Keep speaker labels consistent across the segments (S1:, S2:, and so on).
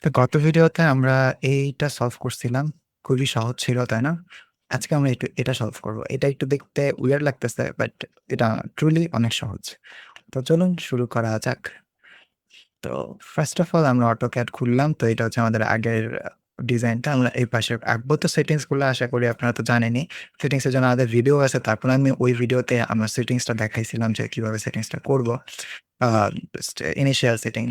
S1: তো গত ভিডিওতে আমরা এইটা সলভ করছিলাম। খুবই সহজ ছিল, তাই না? আজকে আমরা এটা সলভ করব। এটা একটু দেখতে উইয়ার্ড লাগতেছে, বাট এটা ট্রুলি অনেক সহজ। তো চলুন শুরু করা যাক। তো ফার্স্ট অফ অল আমরা AutoCAD খুললাম। তো এটা হচ্ছে আমাদের আগের ডিজাইনটা। আমরা এই পাশে আঁকবো। তো সেটিংস গুলো আশা করি আপনারা তো জানেনই। সেটিংস এর জন্য আমাদের ভিডিও আছে। তারপর আমি ওই ভিডিওতে আমার সেটিংসটা দেখাইছিলাম যে কিভাবে সেটিংসটা করব। আ জাস্ট ইনিশিয়াল সেটিং,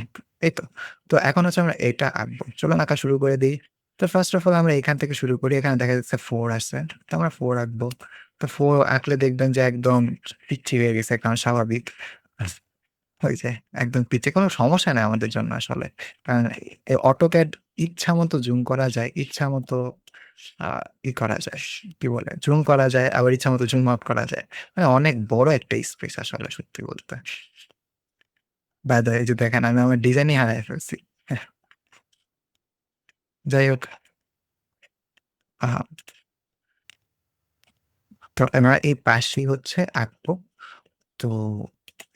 S1: এই তো। তো এখন হচ্ছে আমরা এটা আঁকবো। চলুন আঁকা শুরু করে দেই। তো ফার্স্ট অফ অল আমরা এখান থেকে শুরু করি। এখানে দেখা যাচ্ছে 4 আসছে। তো আমরা 4 আঁকবো। তো 4 আঁকলে দেখবেন যে একদম পিচ্চি হয়ে গেছে, কারণ স্বাভাবিক। ওই যে একদম পিচ্চি, কোনো সমস্যা নাই আমাদের জন্য আসলে। কারণ AutoCAD ইচ্ছামতো জুম করা যায়, ইচ্ছামতো আ করা যায়। কি বলে? জুম করা যায়, আবার ইচ্ছামতো জুম আউট করা যায়। মানে অনেক বড় একটা স্পেস আসলে, সত্যি বলতে। বাই দ্য ওয়ে, এই যে দেখেন আমি আমার ডিজাইনই হারায় ফেলছি। হ্যাঁ, যাই হোক, আ তো আমরা এই পাশেই হচ্ছে আঁকবো। তো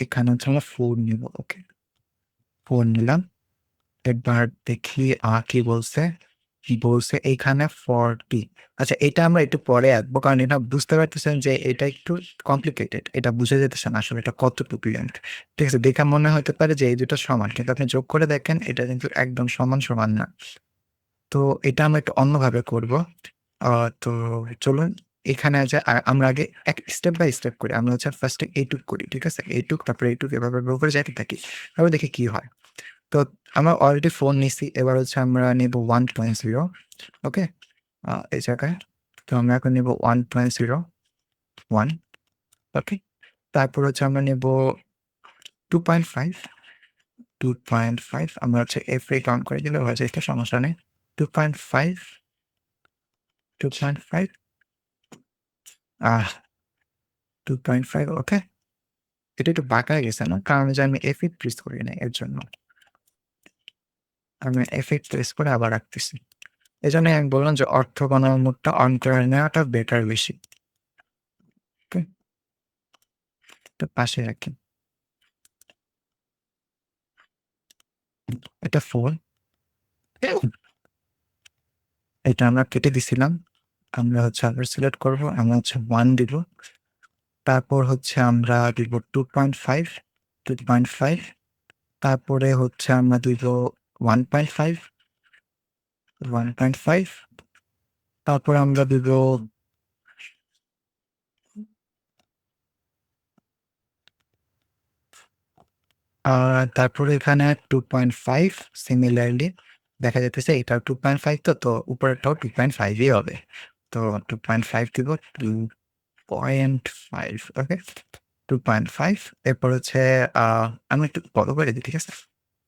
S1: এখানে হচ্ছে আমরা 4 নিব। ওকে, 4 নিলাম। এবার দেখি কি বলছে? কি বলছে এইখানে 40। আচ্ছা, এটা আমরা একটু পরে আঁকবো। কারণ এটা বুঝতে পারতেছেন যে এটা একটু কমপ্লিকেটেড। এটা বুঝা যাইতেছে না আসলে এটা কতটুকু লেন্থ। ঠিক আছে? দেখে মনে হতে পারে যে এই ২ টা সমান। কিন্তু আপনি যোগ করে দেখেন এটা কিন্তু একদম সমান না। তো এটা আমরা একটু অন্যভাবে করব। আ তো চলুন এখানে আমরা আগে স্টেপ বাই স্টেপ করি। আমরা হচ্ছে ফার্স্ট এ এইটুক করি। ঠিক আছে? এইটুক, তারপরে এইটুক, এভাবে করে যাইতে থাকি। তারপর দেখি কি হয়। তো আমরা অলরেডি ফোন নিছি। এবার হচ্ছে আমরা নিব 1.0। ওকে? এই জায়গায়। তো আমরা এখন নিব 1.0, 1। ওকে? তারপর হচ্ছে আমরা নিব 2.5, 2.5 আমরা হচ্ছে F8 অন করে দিলে হয়ে যায়, সমস্যা নেই। 2.5, 2.5, আহ 2.5, ওকে? এটা একটু বাঁকা গেছে না? কারণ যে আমি F8 প্রেস করি নাই এর জন্য। আমি F8 প্রেস করে আবার রাখতেছি। এজন্যই আমি বললাম যে অর্থগণাল মোডটা অন করে নেওয়াটা বেটার বেশি। ওকে? এটা পাশে রাখি। এটা 4, এটা আমরা কেটে দিছিলাম। আমরা হচ্ছে আবার সিলেক্ট করব। আমরা হচ্ছে 1 দিব। তারপর হচ্ছে আমরা দিব 2.5, 2.5। তারপরে হচ্ছে আমরা দিব 1.5, 1.5। তারপরে আমরা দিব আ তারপরে এখানে 2.5, সিমিলারলি দেখা যাইতেছে এটাও 2.5, তো উপরেরটাও 2.5 ই হবে। তো 2.5 দিব, 2.5, ওকে? 2.5, এরপর হচ্ছে আ আমি একটু বড় করে দিই, ঠিক আছে?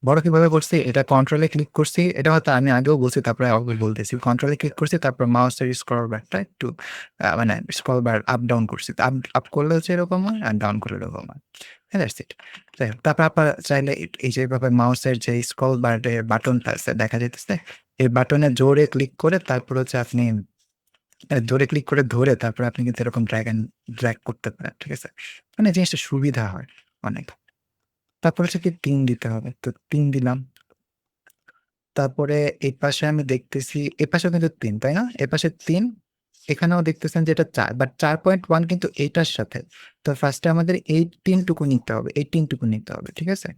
S1: বড় কিভাবে করছি? এটা কন্ট্রোল এ ক্লিক করছি। এটা হয়তো আমি আগেও বলছি, তারপরে আবার বলতেছি। কন্ট্রোল এ ক্লিক করছি, তারপর মাউসের স্ক্রল বারটা একটু মানে স্ক্রল বার আপ ডাউন করছি। আপ আপ করলে হচ্ছে এরকম হয়, আর ডাউন করলে এরকম হয়। That's it. যাই হোক, তারপর আপনারা চাইলে এই যে এভাবে মাউসের যে স্ক্রল বারে বাটনটা আছে দেখা যাইতেছে? এই বাটনে জোরে ক্লিক করে তারপর হচ্ছে আপনি জোরে ক্লিক করে ধরে তারপরে আপনি কিন্তু এরকম ড্র্যাগ করতে পারেন। ঠিক আছে? মানে জিনিসটা সুবিধা হয় অনেক। তারপর হচ্ছে কি পিন দিতে হবে। তো পিন দিলাম। তারপরে এই পাশে আমি দেখতেছি, এপাশেও কিন্তু ৩, তাই না? এপাশে ৩, এখানেও দেখতেছেন যে এটা ৪, বাট ৪.1 কিন্তু এইটার সাথে। তো ফার্স্ট এ আমাদের এই ৩ টুকু নিতে হবে। এই ৩ টুকু নিতে হবে। ঠিক আছে?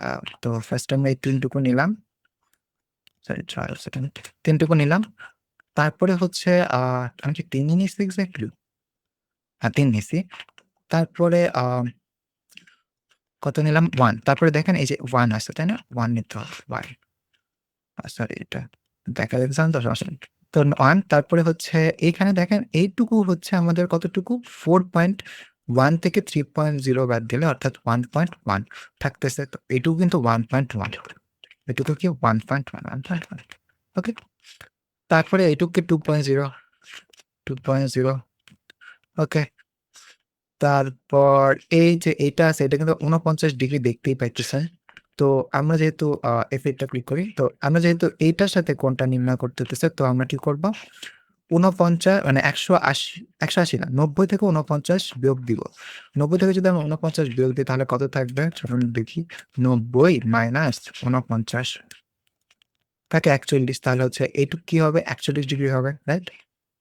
S1: আ তো ফার্স্ট এ আমরা এই ৩ টুকু নিলাম। Sorry ৬ second. ৩ টুকু নিলাম। তারপরে হচ্ছে আমি কি ৩ ই নিছি এক্সাক্টলি? হ্যাঁ, ৩ নিছি। তারপরে কত নিলাম? 1। তারপরে দেখেন এই যে 1 আছে, তাই না? 1 নিতে হবে। 1, সরি, এটা দেখা যাচ্ছে না তো, সমস্যা নেই। তো 1, তারপরে হচ্ছে এইখানে দেখেন এইটুকু হচ্ছে আমাদের কতটুকু? 4.1 থেকে 3.0 বাদ দিলে অর্থাৎ 1.1 থাকতেছে। তো এটুকু কিন্তু 1.1। এটুকু কি 1.1, 1.1, ওকে? তারপরে এটুকুকে 2.0, 2.0, ওকে? তারপর এই যে এইটা আছে, এটা কিন্তু ৪৯ ডিগ্রি দেখতেই পাইতেছেন। তো আমরা যেহেতু F8 টা ক্লিক করি, তো আমরা যেহেতু এইটার সাথে কোণটা নির্ণয় করতে হইতেছে, তো আমরা কি করব? ৪৯ মানে ১৮০, ১৮০ না, ৯০ থেকে ৪৯ বিয়োগ দিব। ৯০ থেকে যদি আমরা ৪৯ বিয়োগ দিই তাহলে কত থাকবে? চলুন দেখি। ৯০ - ৪৯। থাকে 41, তাহলে হচ্ছে এইটুক কি হবে? 41 ডিগ্রি হবে, রাইট?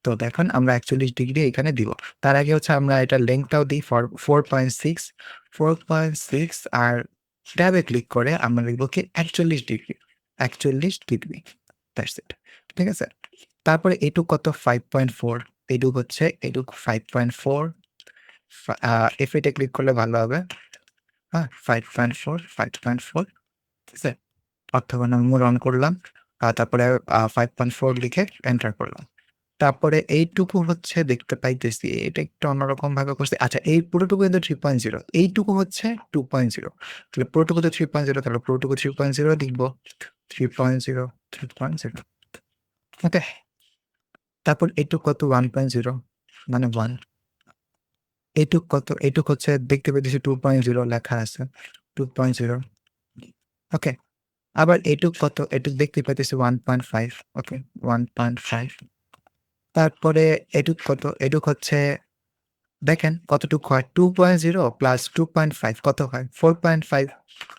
S1: তো দেখুন আমরা 41 ডিগ্রি এখানে দিব। তার আগে হচ্ছে আমরা এটার লেংথটাও দিই 4.6, 4.6 আর ট্যাবে ক্লিক করে আমরা লিখব কি 41 ডিগ্রি, 41 ডিগ্রি। That's it. ঠিক আছে? তারপরে এইটুক কত? 5.4, এইটুক হচ্ছে এইটুক 5.4, F8 এ ক্লিক করলে ভালো হবে। হ্যাঁ? 5.4, 5.4, ঠিক আছে? অর্থগণাল রান করলাম। তারপরে 5.4 লিখে এন্টার করলাম। তারপরে এইটুকু হচ্ছে দেখতে পাইতেছি এটা একটু অন্যরকম ভাবে করছি। আচ্ছা, এই পুরোটুকু কিন্তু 3.0, এইটুকু হচ্ছে 2.0। তাহলে পুরোটুকু তো 3.0, তাহলে পুরোটুকু 3.0 লিখব। 3.0, 3.0, ওকে। তারপর এইটুক কত? 1.0, মানে 1। এইটুক কত? এইটুক হচ্ছে দেখতে পাইতেছি 2.0 লেখা আছে। 2.0, ওকে। আবার এইটুক কত? এটুক দেখতে পাইতেছি 1.5, ওকে, 1.5। তারপরে এটুক কত? এটুক হচ্ছে দেখেন কতটুক হয়? 2.0 প্লাস 2.5 কত হয়? 4.5।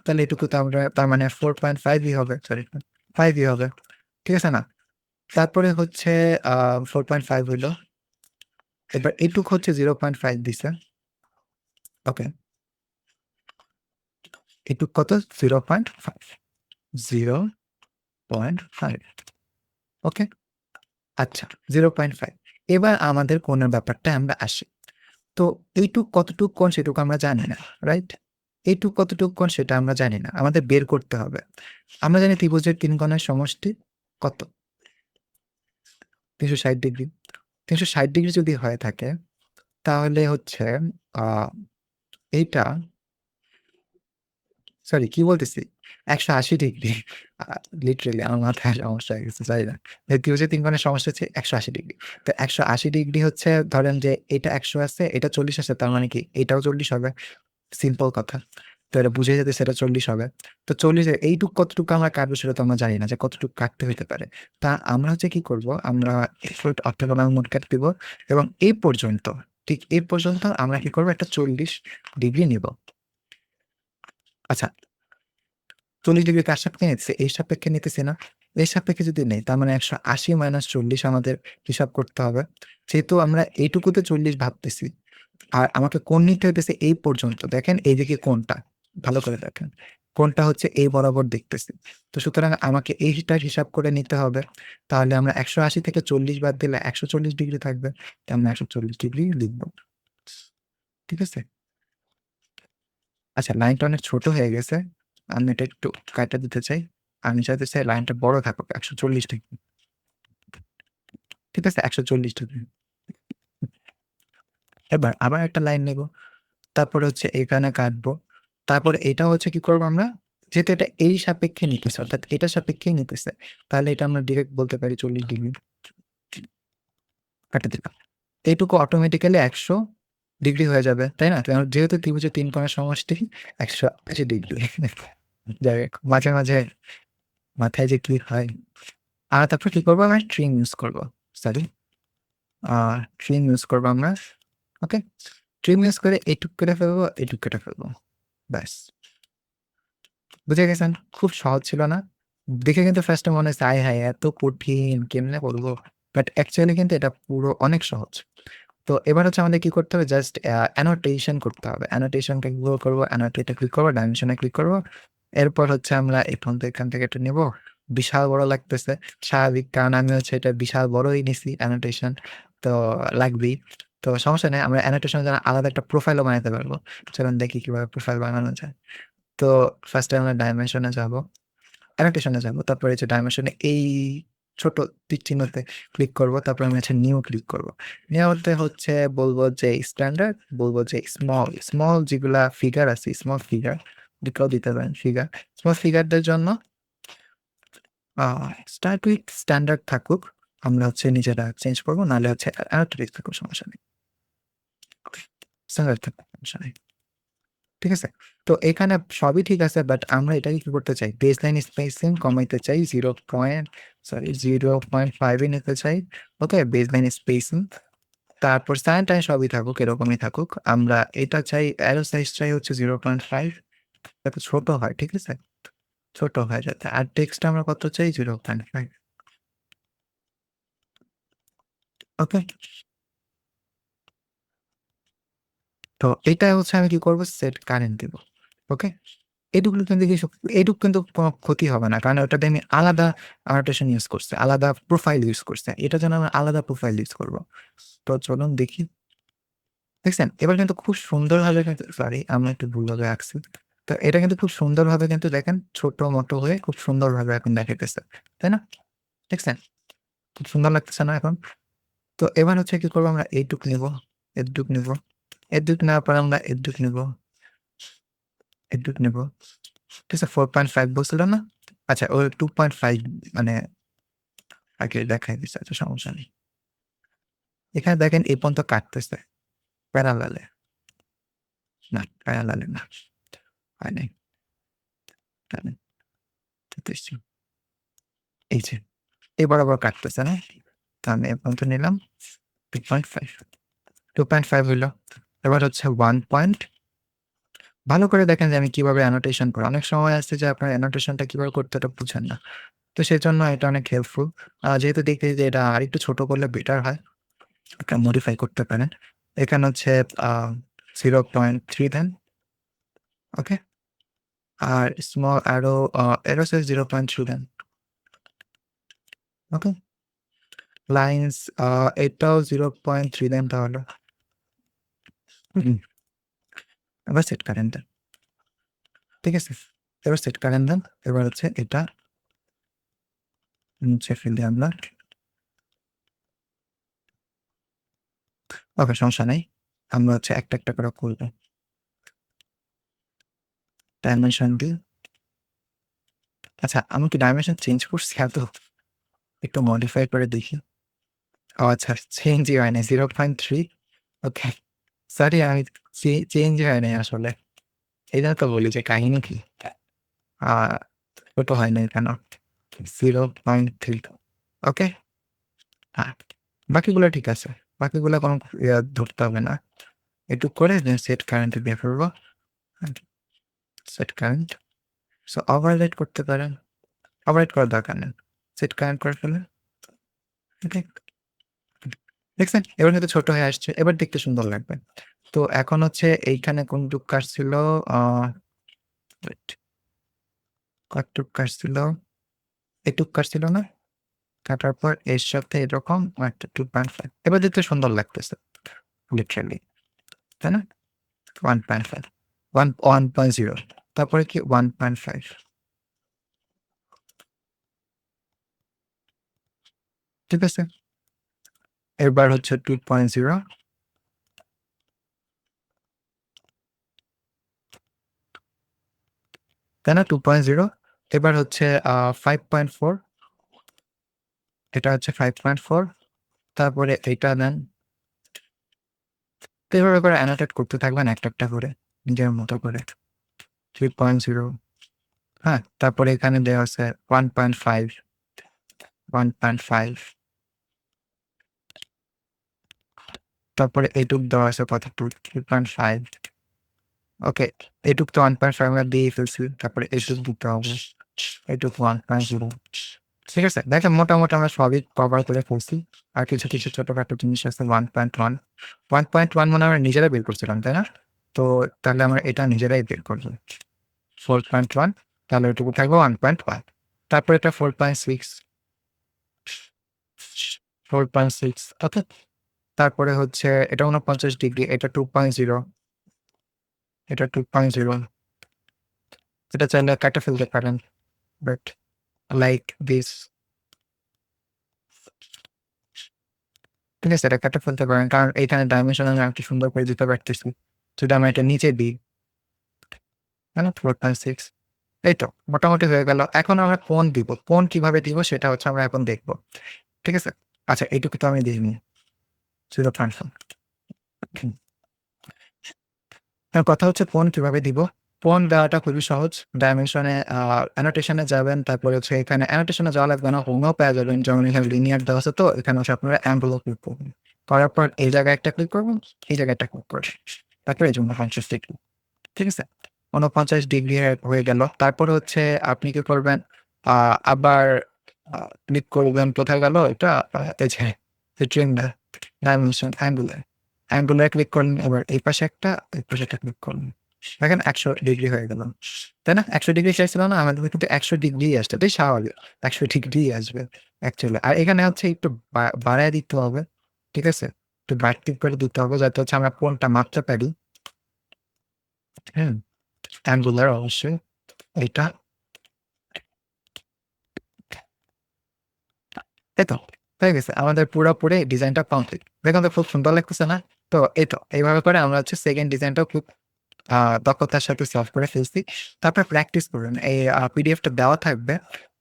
S1: তাহলে এটুকু তো আমরা তার মানে 4.5 ই হবে, সরি 5 ই হবে। ঠিক আছে না? তারপরে হচ্ছে 4.5 হইলো। এবার এটুক হচ্ছে 0.5 দিছে। ওকে। এটুক কত? 0.5, 0.5, ওকে। আচ্ছা, 0.5। এবার আমাদের কোণের ব্যাপারটায় আমরা আসি। তো এইটুক কতটুক কোণ সেটুকু আমরা জানি না, রাইট? এইটুক কতটুক কোণ সেটা আমরা জানি না। আমাদের বের করতে হবে। আমরা জানি ত্রিভুজের ৩ কোণের সমষ্টি কত? ৩৬০ ডিগ্রি। ৩৬০ ডিগ্রি যদি হয়ে থাকে তাহলে হচ্ছে আ এইটা সরি কি বলতেছি? ১৮০ ডিগ্রি। আ লিটারেলি আমার মাথায় সমস্যা হয়ে গেছে, জানি না। ত্রিভুজের ৩ কোণের সমষ্টি হচ্ছে ১৮০ ডিগ্রি। তো ১৮০ ডিগ্রি হচ্ছে ধরেন যে এটা ১০০ আছে, এটা ৪০ আছে, তার মানে কি এটাও ৪০ হবে। সিম্পল কথা। তো এটা বুঝে যেতেছে এটা ৪০ হবে। তো ৪০ এর এইটুক কতটুকু আমরা কাটবো সেটা তো আমরা জানি না যে কতটুকু কাটতে হইতে পারে। তা আমরা হচ্ছে কি করব? আমরা এক্সট্রুড অর্থোগোনাল মোড কেটে দিব এবং এই পর্যন্ত, ঠিক এই পর্যন্ত আমরা কি করব? একটা ৪০ ডিগ্রি নিব। আচ্ছা, ৪০ ডিগ্রি কার সাপেক্ষে নিতেছি? এই সাপেক্ষে নিতেছি না? এই সাপেক্ষে যদি নেই তার মানে ১৮০ মাইনাস ৪০ আমাদের হিসাব করতে হবে। যেহেতু আমরা এইটুকুতে ৪০ ভাবতেছি। আর আমাকে কোণ নিতে হইতেছে এই পর্যন্ত। দেখেন এইদিকে কোণটা, ভালো করে দেখেন। কোণটা হচ্ছে এই বরাবর দেখতেছি। তো সুতরাং আমাকে এইটার হিসাব করে নিতে হবে। তাহলে আমরা ১৮০ থেকে ৪০ বাদ দিলে ১৪০ ডিগ্রি থাকবে। তো আমরা ১৪০ ডিগ্রি লিখব। ঠিক আছে? আচ্ছা, লাইনটা অনেক ছোট হয়ে গেছে। আমি এটা একটু কাইটা দিতে চাই। আমি চাইতে চাই লাইনটা বড় থাকুক ১৪০ ডিগ্রি। ঠিক আছে? ১৪০ ডিগ্রি। এবার আবার একটা লাইন নেব। তারপরে হচ্ছে এখানে কাটবো। তারপরে এটা হচ্ছে কি করবো আমরা? যেহেতু এটা এই সাপেক্ষে নিতেছে, অর্থাৎ এটার সাপেক্ষেই নিতেছে। তাহলে এটা আমরা ডিরেক্ট বলতে পারি ৪০ ডিগ্রি। কাটে দিলাম। এইটুকু অটোমেটিক্যালি ১০০ ডিগ্রি হয়ে যাবে। তাই না? কারণ যেহেতু ত্রিভুজের ৩ কোণের সমষ্টি ১৮০ ডিগ্রি। যাই হোক, মাঝে, মাঝে মাথায় যে কি হয়। আর তারপর কি করবো? আমরা ট্রিম ইউজ করবো। সরি। আ ট্রিম ইউজ করবো আমরা। ওকে? ট্রিম ইউজ করে এইটুক কেটে ফেলবো, এইটুক কেটে ফেলবো। ব্যাস। বুঝে গেছেন? খুব সহজ ছিল না? দেখে কিন্তু ফার্স্ট এ মনে হচ্ছে আয় হায়! এত কঠিন কেমনে করবো? বাট অ্যাকচুয়ালি কিন্তু এটা পুরো অনেক সহজ। তো এবার হচ্ছে আমাদের কি করতে হবে? জাস্ট অ্যানোটেশন করতে হবে। অ্যানোটেশনটা কিভাবে করবো? অ্যানোটেট এ ক্লিক করবো, ডাইমেনশন এ ক্লিক করবো। এরপর হচ্ছে আমরা এখান থেকে এটা নিবো। বিশাল বড় লাগতেছে। স্বাভাবিক, কারণ আমি হচ্ছে এটা বিশাল বড়ই নিছি অ্যানোটেশন। তো লাগবেই। তো সমস্যা নাই। আমরা অ্যানোটেশন এর জন্য আলাদা একটা প্রোফাইলও বানাইতে পারবো। চলুন দেখি কিভাবে প্রোফাইল বানানো যায়। তো ফার্স্ট এ আমরা ডাইমেনশন এ যাবো। অ্যানোটেশন এ যাবো। তারপরে হচ্ছে ডাইমেনশন এ এই ছোট তীর চিহ্নতে ক্লিক করবো। তারপরে আমি হচ্ছে নিউ ক্লিক করবো। নিউতে হচ্ছে বলবো যে স্ট্যান্ডার্ড, বলবো যে স্মল, স্মল যেগুলা ফিগার আছে, স্মল ফিগার এটাও দিতে পারেন ফিগার। স্মল ফিগারদের জন্য আ স্টার্ট উইথ স্ট্যান্ডার্ড থাকুক। আমরা হচ্ছে নিজেরা চেঞ্জ করবো। নাহলে হচ্ছে অ্যানোটেটিক থাকুক, সমস্যা নেই। স্ট্যান্ডার্ড থাকুক, সমস্যা নেই। ঠিক আছে? তো এখানে সবই ঠিক আছে, বাট আমরা এটাকে কি করতে চাই? বেসলাইন স্পেসিং কমাইতে চাই 0.5 এ নিতে চাই। ওকে? Baseline spacing. তারপর সাইন টাইন সবই থাকুক, এরকমই থাকুক। আমরা এটা চাই, অ্যারো সাইজ চাই হচ্ছে 0.5 যাতে ছোট হয়। ঠিক আছে? ছোট হয়ে যাচ্ছে। আর টেক্সট আমরা কত চাই? 0.5। ওকে? তো এটা হচ্ছে আমি কি করব? সেট কারেন্ট দিব। ওকে? এটুকু কিন্তু এটুক কিন্তু কোনো ক্ষতি হবে না। কারণ ওটাতে আমি আলাদা annotation ইউজ করছি, আলাদা প্রোফাইল ইউজ করছি। এটার জন্য আমি আলাদা প্রোফাইল ইউজ করব। তো চলুন দেখি। দেখছেন? এবার কিন্তু খুব সুন্দরভাবে কিন্তু সরি আমি একটু ভুলভাবে আঁকছি। তো এটা কিন্তু খুব সুন্দরভাবে কিন্তু দেখেন ছোট-মটো হয়ে খুব সুন্দরভাবে এখন দেখাইতেছে। তাই না? দেখছেন? খুব সুন্দর লাগতেছে না এখন? তো এবার হচ্ছে কি করব আমরা এইটুক নিব, এতটুক নিব। এতটুক নেওয়ার পরে আমরা এতটুক নিব, এতটুক নিব। ঠিক আছে? 4.5 বলছিল না? আচ্ছা ওই 2.5 মানে আগে দেখাই দিছে। আচ্ছা সমস্যা নেই। এখানে দেখেন এই পর্যন্ত কাটতেছে প্যারালালে। না প্যারালালে না। হয় নাই। দাঁড়ান, দেখতেছি। এই যে এই বরাবর কাটতেছে না? তো আমি এ পর্যন্ত নিলাম 2.5 2.5 হইলো। এবার হচ্ছে 1 পয়েন্ট ভালো করে দেখেন যে আমি কিভাবে annotation করি। অনেক সময় আছে যে আপনার annotation টা কিভাবে করতে ওটা বুঝেন না। তো সেজন্য এটা অনেক হেল্পফুল। যেহেতু দেখতেছি যে এটা আরেকটু ছোট করলে বেটার হয়। এটা মডিফাই করতে পারেন। এখানে হচ্ছে আ 0.3 দেন। ওকে? আর স্মল অ্যারো অ্যারো সাইজ 0.2 দেন। ওকে? লাইনস এটাও 0.3 দেন তাহলে। হুম, এবার সেট কারেন্ট দেন। ঠিক আছে? এবার সেট কারেন্ট দেন। এবার হচ্ছে এটা মুছে ফেলি আমরা। ওকে সমস্যা নাই। আমরা হচ্ছে একটা করে করব। ডাইমেনশন দিয়ে আচ্ছা আমি কি ডাইমেনশন চেঞ্জ করছি আদৌ? একটু মডিফাই করে দেখি। ও আচ্ছা চেঞ্জই হয় নাই 0.3 ওকে। সরি আমি চেঞ্জই হয় নাই আসলে। এইজন্য তো বলি যে কাহিনী কি? আ ছোট হয় নাই কেন? 0.3 ওকে? হ্যাঁ, বাকিগুলো ঠিক আছে। বাকিগুলো কোনো ধরতে হবে না। এটুক করে দেন সেট কারেন্ট এ দিয়ে ফেলবো। Set current. সো ওভাররাইড করতে পারেন। ওভাররাইড করার দরকার নেই। সেট কারেন্ট করে ফেলেন। ওকে? দেখছেন? এবার কিন্তু ছোট হয়ে আসছে। এবার দেখতে সুন্দর লাগবে। তো এখন হচ্ছে এইখানে কোনটুক কাটছিল? আ ওয়েট কতটুক কাটছিল? এটুক কাটছিল না? কাটার পর এর সাথে এরকম একটা 2.5 এবার দেখতে সুন্দর লাগতেছে। লিটারেলি। তাই না? 1.5 1.0 তারপরে কি 1.5 ঠিক আছে? এবার হচ্ছে 2.0 তাই না? 2.0 এবার হচ্ছে 5.4 এটা হচ্ছে 5.4 তারপরে এইটা দেন। তো এভাবে করে annotate করতে থাকবেন একটা করে নিজের মতো করে। 3.0 হ্যাঁ? তারপরে এখানে দেওয়া আছে 1.5 1.5 তারপরে এইটুক দেওয়া আছে কতটুক? 3.5 ওকে। এইটুক তো 1.5 আমরা দিয়েই ফেলছি। তারপরে এইটুক দিতে হবে। এইটুক 1.0 ঠিক আছে? দেখেন মোটামুটি আমরা সবই কভার করে ফেলছি। আর কিছু ছোটখাটো জিনিস আছে 1.1 1.1 মানে আমরা নিজেরাই বের করছিলাম, তাই না? তো তাহলে আমরা এটা নিজেরাই বের করব। 4.1 তাহলে ওইটুকু থাকবে 1.1 তারপরে এটা 4.6 4.6 ওকে। তারপরে হচ্ছে এটা ৪৯ ডিগ্রি, এটা 2.0 এটা 2.0 এটা চাইলে কাইটা ফেলতে পারেন। বাট লাইক দিস ঠিক আছে? এটা কাইটা ফেলতে পারেন। কারণ এইখানে ডাইমেনশন আমি আরেকটু সুন্দর করে দিতে পারতেছি। যদি আমি এটা নিচে দিই, তাই না? 4.6 এই তো মোটামুটি হয়ে গেল। এখন আমরা কোণ দিব। কোণ কিভাবে দিব সেটা হচ্ছে আমরা এখন দেখব। ঠিক আছে? আচ্ছা এইটুকু তো আমি দিইনি। 0.1 এখন কথা হচ্ছে কোণ কিভাবে দিব? কোণ দেওয়াটা খুবই সহজ। ডাইমেনশনে annotation এ যাবেন। তারপরে হচ্ছে এখানে annotation এ যাওয়া লাগবে না। হোমও পেয়ে যাবেন। যেমন এখানে লিনিয়ার দেওয়া আছে তো এখানে হচ্ছে আপনারা envelope ক্লিক করবেন। করার পর এই জায়গায় একটা ক্লিক করবেন, এই জায়গায় একটা ক্লিক করবেন। তারপরে এই জন্য ৫০ ঠিক আছে? ৪৯ ডিগ্রি হয়ে গেল। তারপরে হচ্ছে আপনি কি করবেন? আবার ক্লিক করবেন কোথায় গেল এটা? এই যে ট্রিমটা ডাইমেনশন অ্যাঙ্গুলার ক্লিক করলেন। এবার এই পাশে একটা, এই পাশে একটা ক্লিক করলেন। দেখেন ১০০ ডিগ্রি হয়ে গেল। তাই না? ১০০ ডিগ্রি চাইছিল না? আমাদের কিন্তু ১০০ ডিগ্রিই আসছে। এটাই স্বাভাবিক। ১০০ ডিগ্রিই আসবে অ্যাকচুয়ালি। আর এখানে হচ্ছে একটু বাড়ায় দিতে হবে। ঠিক আছে? একটু বাড়তি করে দিতে হবে যাতে হচ্ছে আমরা কোণটা মাপতে পারি। হুম? অ্যাঙ্গুলার অবশ্যই। এইটা। এই তো হয়ে গেছে। আমাদের পুরোপুরি ডিজাইনটা কমপ্লিট। দেখুন তো খুব সুন্দর লাগতেছে না? তো এই তো এইভাবে করে আমরা হচ্ছে 2nd ডিজাইনটাও খুব আ দক্ষতার সাথে সলভ করে ফেলছি। তারপর প্র্যাকটিস করবেন। এই পিডিএফটা দেওয়া থাকবে।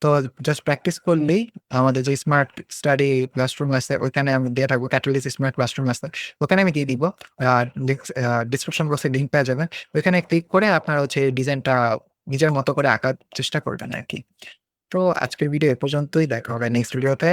S1: তো জাস্ট প্র্যাকটিস করলেই আমাদের যে স্মার্ট স্টাডি ক্লাসরুম আছে ওইখানে আমি দিয়ে থাকবো। ক্যাটালিস্ট স্মার্ট ক্লাসরুম আছে। ওখানে আমি দিয়ে দিব। ডিসক্রিপশন বক্সে লিঙ্ক পেয়ে যাবেন। ওইখানে ক্লিক করে আপনারা হচ্ছে ডিজাইনটা নিজের মতো করে আঁকার চেষ্টা করবেন আরকি। তো আজকের ভিডিও এ পর্যন্তই। দেখা হবে নেক্সট ভিডিওতে।